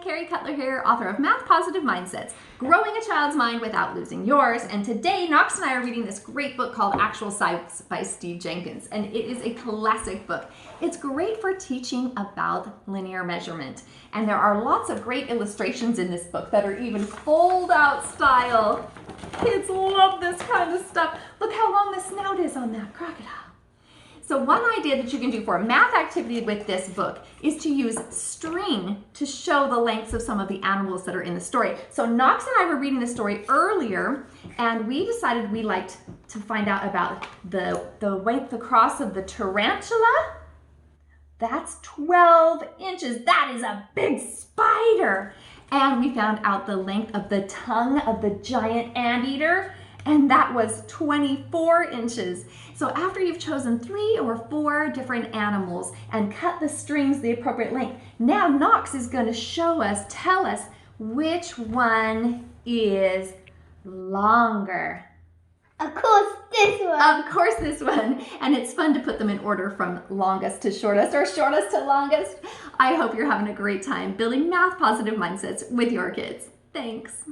Carrie Cutler here, author of Math Positive Mindsets, Growing a Child's Mind Without Losing Yours. And today, Knox and I are reading this great book called Actual Size by Steve Jenkins. And it is a classic book. It's great for teaching about linear measurement. And there are lots of great illustrations in this book that are even fold-out style. Kids love this kind of stuff. Look how long the snout is on that crocodile. So one idea that you can do for a math activity with this book is to use string to show the lengths of some of the animals that are in the story. So Knox and I were reading the story earlier, and we decided we liked to find out about the length across of the tarantula. That's 12 inches. That is a big spider. And we found out the length of the tongue of the giant anteater, and that was 24 inches. So after you've chosen 3 or 4 different animals and cut the strings the appropriate length, now Knox is going to tell us which one is longer. Of course, this one. Of course, this one. And it's fun to put them in order from longest to shortest or shortest to longest. I hope you're having a great time building math positive mindsets with your kids. Thanks.